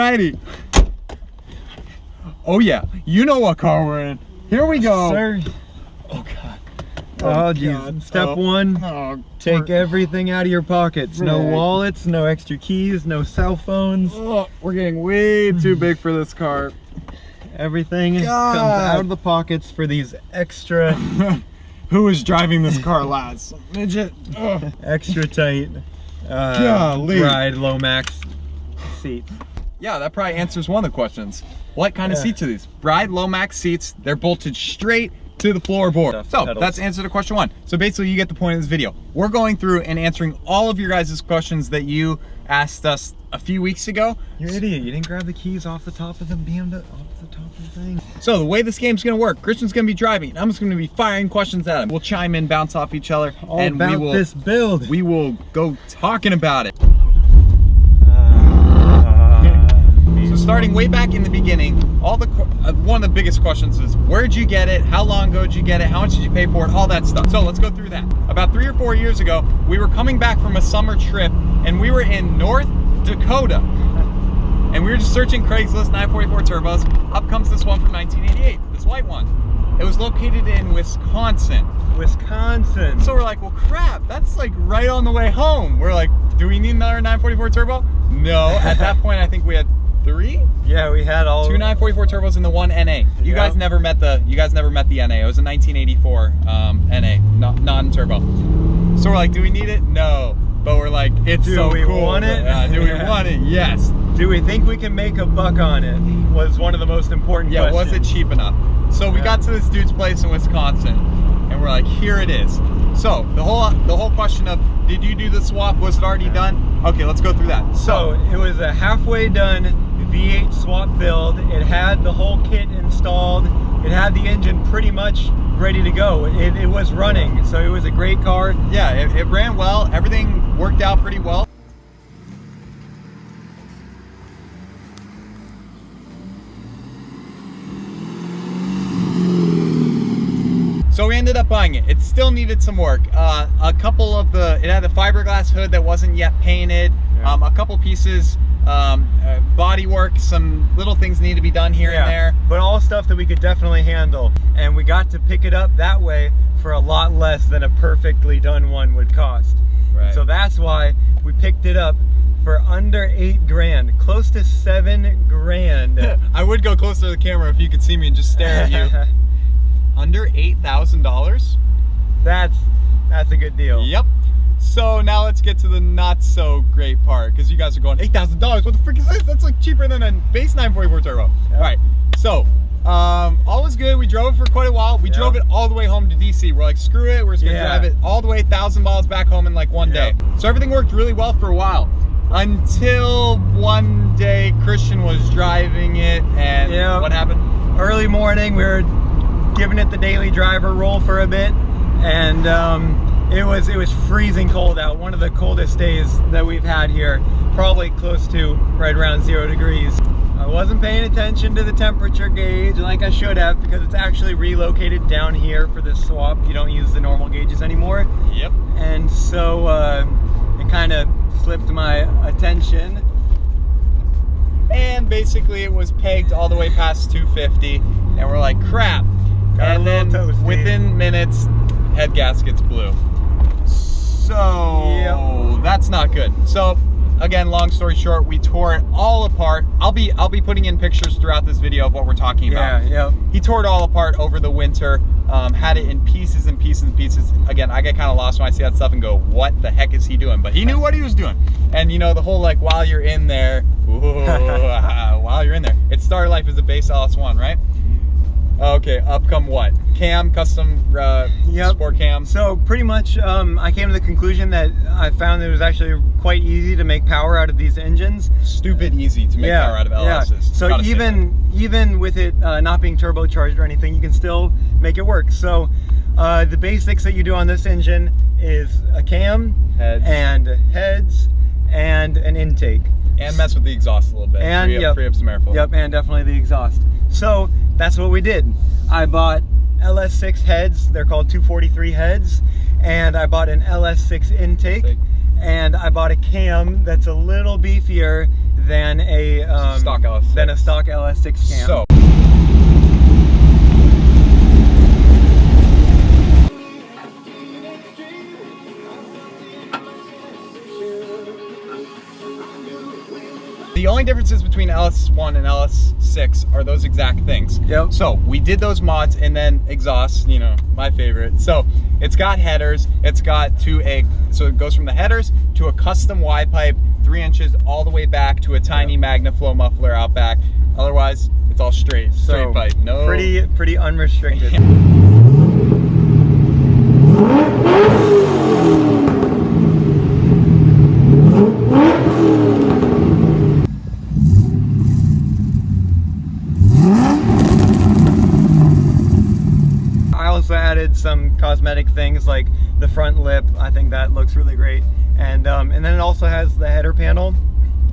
Alrighty. Oh yeah, you know what car we're in. Here we go. Sir. Oh god. Oh geez. Step one, take everything out of your pockets. No wallets, no extra keys, no cell phones. Oh, we're getting way too big for this car. Everything comes out of the pockets for these extra... Who is driving this car, lads? Midget. Extra tight ride low max seats. Yeah, that probably answers one of the questions. What kind of seats are these? Bride low max seats. They're bolted straight to the floorboard. So that's answer to question one. So basically you get the point of this video. We're going through and answering all of your guys' questions that you asked us a few weeks ago. You're an idiot. You didn't grab the keys off the top of the BMW, off the top of the thing. So the way this game's gonna work, Christian's gonna be driving. I'm just gonna be firing questions at him. We'll chime in, bounce off each other, and this build. We will go talking about it. So starting way back in the beginning, one of the biggest questions is, where'd you get it? How long ago did you get it? How much did you pay for it? All that stuff. So let's go through that. About 3 or 4 years ago, we were coming back from a summer trip, and we were in North Dakota. And we were just searching Craigslist 944 turbos. Up comes this one from 1988, this white one. It was located in Wisconsin. Wisconsin. So we're like, well crap, that's like right on the way home. We're like, do we need another 944 turbo? No, at that point I think we had 3? Yeah, we had all 2 944 turbos and the 1 NA. You guys never met the NA. It was a 1984 NA, non-turbo. So we're like, do we need it? No. But we're like, it's so cool. Do we want it? Do we want it? Yes. Do we think we can make a buck on it? Was one of the most important questions. Was it cheap enough? So we got to this dude's place in Wisconsin, and we're like, here it is. So the whole question of, did you do the swap? Was it already done? Okay, let's go through that. So it was a halfway done V8 swap build. It had the whole kit installed. It had the engine pretty much ready to go. It was running, so it was a great car. Yeah, it ran well. Everything worked out pretty well. So we ended up buying it. It still needed some work. A couple of it had a fiberglass hood that wasn't yet painted. Yeah. A couple pieces, body work, some little things need to be done here and there. But all stuff that we could definitely handle. And we got to pick it up that way for a lot less than a perfectly done one would cost. Right. So that's why we picked it up for under 8 grand, close to 7 grand. I would go closer to the camera if you could see me and just stare at you. Under $8,000? That's a good deal. Yep. So now let's get to the not so great part, because you guys are going, $8,000, what the frick is this? That's like cheaper than a base 944 turbo. Yep. All right, so all was good. We drove it for quite a while. We drove it all the way home to DC. We're like, screw it, we're just gonna drive it all the way 1,000 miles back home in like one day. So everything worked really well for a while, until one day Christian was driving it, and what happened? Early morning, we were giving it the daily driver roll for a bit, and it was freezing cold out. One of the coldest days that we've had here, probably close to right around 0 degrees. I wasn't paying attention to the temperature gauge like I should have, because it's actually relocated down here for this swap. You don't use the normal gauges anymore. Yep. And so it kind of slipped my attention. And basically it was pegged all the way past 250, and we're like, crap. And then within minutes, head gaskets blew. So that's not good. So again, long story short, we tore it all apart. I'll be putting in pictures throughout this video of what we're talking about. He tore it all apart over the winter, had it in pieces and pieces and pieces. Again, I get kind of lost when I see that stuff and go, what the heck is he doing? But he knew what he was doing. And you know, the whole like, while you're in there, while you're in there, it started life as a base LS1, right? Okay, up come what? Cam, custom sport cam. So pretty much I came to the conclusion that I found that it was actually quite easy to make power out of these engines. Stupid easy to make power out of LSs. So even with it not being turbocharged or anything, you can still make it work. So the basics that you do on this engine is a cam, heads, and an intake. And mess with the exhaust a little bit. And free up some airflow. Yep, and definitely the exhaust. So that's what we did. I bought LS6 heads. They're called 243 heads. And I bought an LS6 intake. And I bought a cam that's a little beefier than a stock LS6. Than a stock LS6 cam. So the only differences between LS1 and LS6 are those exact things. Yep. So we did those mods, and then exhausts, you know, my favorite. So it's got headers, it's got so it goes from the headers to a custom Y pipe, 3 inches all the way back to a tiny MagnaFlow muffler out back. Otherwise, it's all straight pipe. No. Pretty unrestricted. Added some cosmetic things like the front lip. I think that looks really great, and then it also has the header panel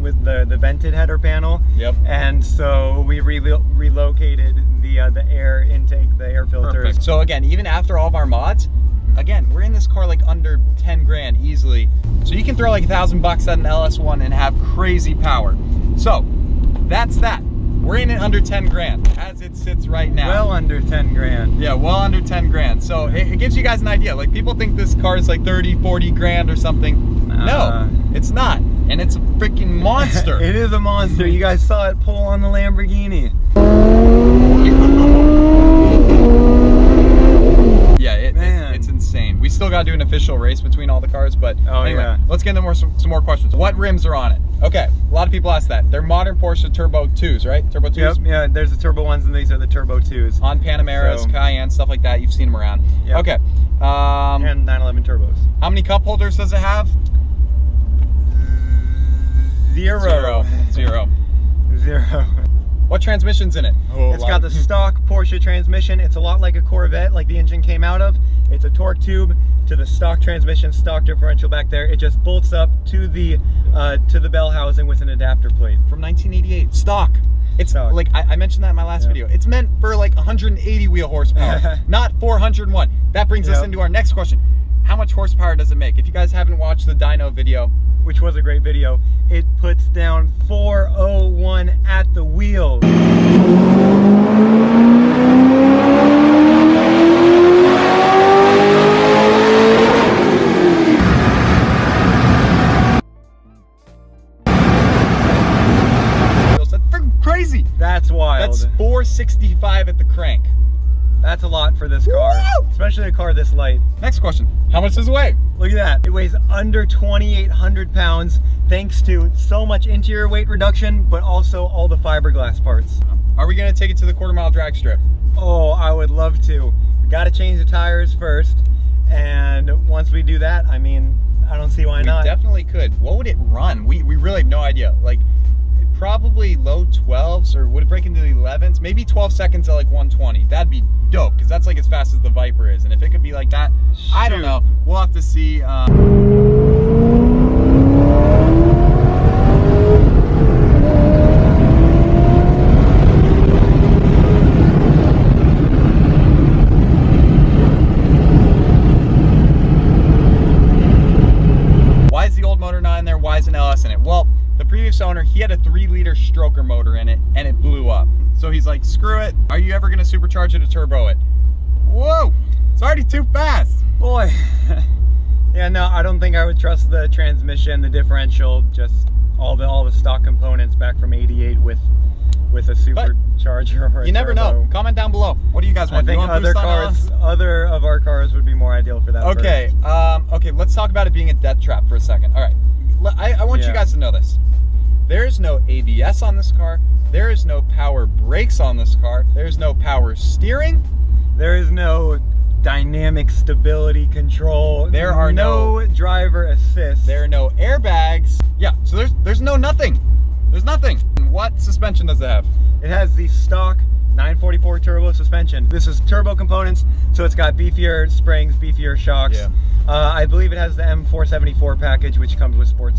with the vented header panel. Yep. And so we relocated the air intake, the air filters. Perfect. So again, even after all of our mods, again, we're in this car like under 10 grand easily. So you can throw like $1,000 at an LS1 and have crazy power. So that's that. We're in it under 10 grand as it sits right now. Well under 10 grand. Yeah, well under 10 grand. So it gives you guys an idea. Like, people think this car is like 30, 40 grand or something. No, it's not. And it's a freaking monster. It is a monster. You guys saw it pull on the Lamborghini. Yeah, it's insane. We still got to do an official race between all the cars, but anyway, let's get into some more questions. What rims are on it? Okay, a lot of people ask that. They're modern Porsche Turbo 2s, right? Turbo 2s? Yep, yeah, there's the Turbo 1s and these are the Turbo 2s. On Panameras, Cayenne, stuff like that. You've seen them around. Yep. Okay. And 911 turbos. How many cup holders does it have? Zero. What transmission's in it? It's got the stock Porsche transmission. It's a lot like a Corvette, like the engine came out of. It's a torque tube to the stock transmission, stock differential back there. It just bolts up to the bell housing with an adapter plate. From 1988, stock. It's stock. Like I mentioned that in my last video. It's meant for like 180 wheel horsepower, not 401. That brings us into our next question. How much horsepower does it make? If you guys haven't watched the dyno video, which was a great video, it puts down 401 at the wheel. That's freaking crazy. That's wild. That's 465 at the crank. That's a lot for this car, especially a car this light. Next question. How much does it weigh? Look at that. It weighs under 2,800 pounds thanks to so much interior weight reduction, but also all the fiberglass parts. Are we going to take it to the quarter-mile drag strip? Oh, I would love to. We got to change the tires first, and once we do that, I mean, I don't see why not. We definitely could. What would it run? We really have no idea. Like, probably low 12s, or would it break into the 11s? Maybe 12 seconds at like 120. That'd be dope, because that's like as fast as the Viper is. And if it could be like that, I don't know. We'll have to see. Why is the old motor not in there? Why is an LS in it? Well, the previous owner, he had a 3-liter stroker motor in it, and it blew up. So he's like, screw it. Are you ever going to supercharge it to turbo it? Whoa, it's already too fast. Boy. Yeah, no, I don't think I would trust the transmission, the differential, just all the stock components back from '88 with a supercharger. Or you never know. Comment down below. What do you guys want? I think other of our cars would be more ideal for that. Okay, okay, let's talk about it being a death trap for a second. All right, I want you guys to know this. There is no ABS on this car. There is no power brakes on this car. There's no power steering. There is no dynamic stability control. There are no driver assist. There are no airbags. Yeah, so there's no nothing. There's nothing. What suspension does it have? It has the stock 944 turbo suspension. This is turbo components, so it's got beefier springs, beefier shocks. Yeah. I believe it has the M474 package, which comes with sport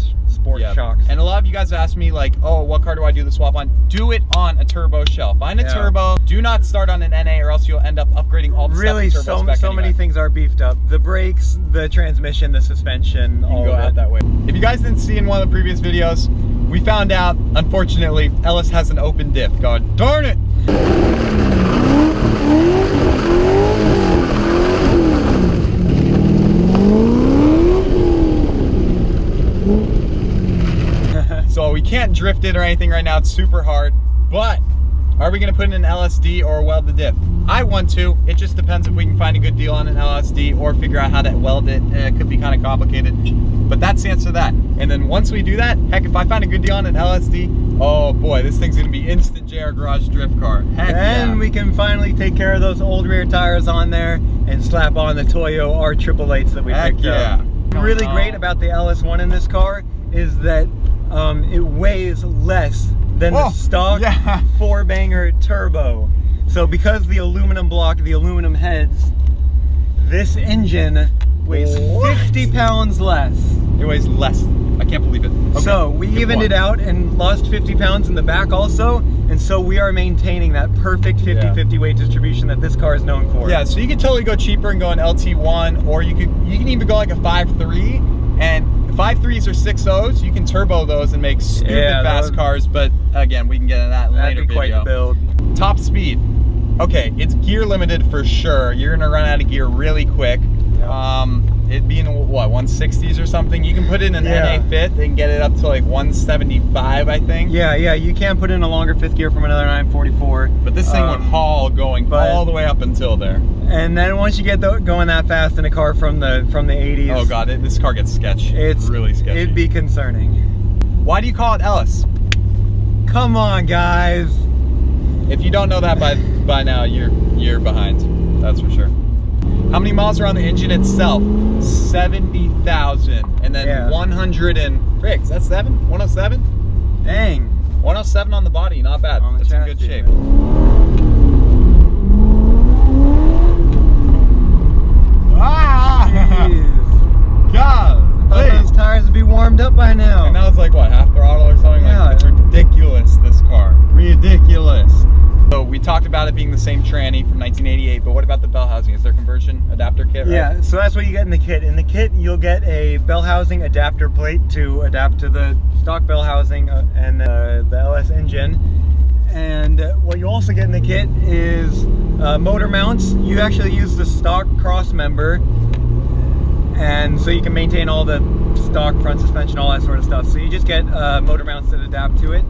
shocks. And a lot of you guys ask me, like, oh, what car do I do the swap on? Do it on a turbo shell. Find a turbo. Do not start on an NA, or else you'll end up upgrading all the stuff in turbo spec so many things are beefed up. The brakes, the transmission, the suspension, all go out that way. If you guys didn't see in one of the previous videos, we found out, unfortunately, Ellis has an open diff. God darn it! So we can't drift it or anything right now. It's super hard. But are we gonna put in an LSD or weld the diff? I want to. It just depends if we can find a good deal on an LSD or figure out how to weld it. It could be kind of complicated, but that's the answer to that. And then once we do that, heck, if I find a good deal on an LSD, oh boy, this thing's gonna be instant JR Garage drift car. Heck and yeah. we can finally take care of those old rear tires on there and slap on the Toyo R888s that we picked up. Really great about the LS1 in this car is that it weighs less than the stock 4-banger turbo. So because the aluminum block, the aluminum heads, this engine weighs 50 pounds less. It weighs less. I can't believe it. Okay. So we evened it out and lost 50 pounds in the back also. And so we are maintaining that perfect 50-50 weight distribution that this car is known for. Yeah, so you could totally go cheaper and go an LT1, or you can even go like a 5.3, and 5.3s or 6.0s, you can turbo those and make stupid fast cars, but again, we can get into that in a later video. That'd be quite the build. Top speed. Okay, it's gear limited for sure. You're gonna run out of gear really quick. It being what, 160s or something. You can put in an NA fifth and get it up to like 175, I think. Yeah, you can put in a longer fifth gear from another 944. But this thing would haul going all the way up until there. And then once you get going that fast in a car from the 80s, oh god, this car gets sketchy. It's really sketchy. It'd be concerning. Why do you call it Ellis? Come on, guys. If you don't know that by now, you're behind. That's for sure. How many miles are on the engine itself? 70,000. And then 100 and... Rick, is that 7? 107? Dang. 107 on the body, not bad. That's in good shape. God! I thought those tires would be warmed up by now. And now it's like, what, half throttle or something? Yeah. Like, it's ridiculous, this car. Ridiculous. So we talked about it being the same tranny from 1988, but what about the bell housing? Is there conversion adapter kit, right? Yeah, so that's what you get in the kit. In the kit, you'll get a bell housing adapter plate to adapt to the stock bell housing and the LS engine. And what you also get in the kit is motor mounts. You actually use the stock cross member, and so you can maintain all the stock front suspension, all that sort of stuff. So you just get motor mounts that adapt to it.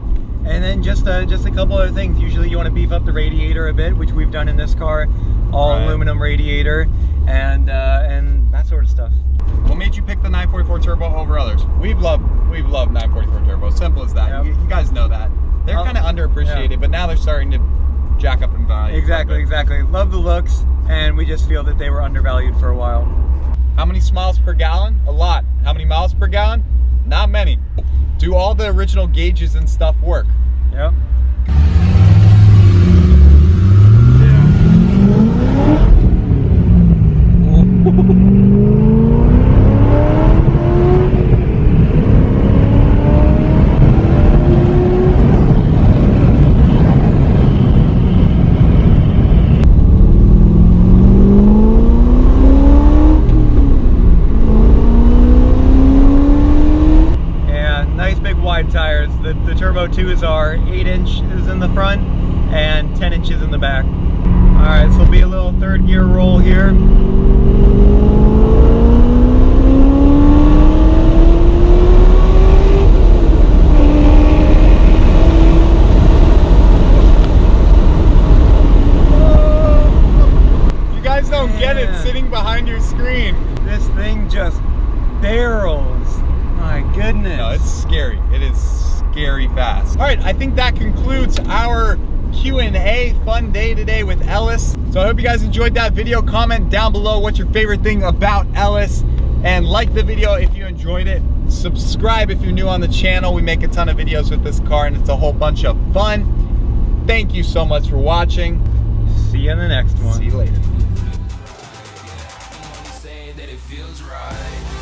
And then just a couple other things. Usually you want to beef up the radiator a bit, which we've done in this car. All aluminum radiator and that sort of stuff. What made you pick the 944 turbo over others? We've loved 944 turbo. Simple as that. You guys know that. They're kind of underappreciated, but now they're starting to jack up in value. Exactly. Love the looks, and we just feel that they were undervalued for a while. How many miles per gallon? A lot. How many miles per gallon? Not many. Do all the original gauges and stuff work? Yep. Tires. The Turbo 2s are 8 inches in the front and 10 inches in the back. Alright, so it'll be a little third gear roll here. You guys don't get it sitting behind your screen. This thing just barrels. My goodness. No, it's scary. It is scary fast. All right, I think that concludes our Q&A fun day today with Ellis. So I hope you guys enjoyed that video. Comment down below what's your favorite thing about Ellis, and like the video if you enjoyed it. Subscribe if you're new on the channel. We make a ton of videos with this car and it's a whole bunch of fun. Thank you so much for watching. See you in the next one. See you later. Say that it feels right.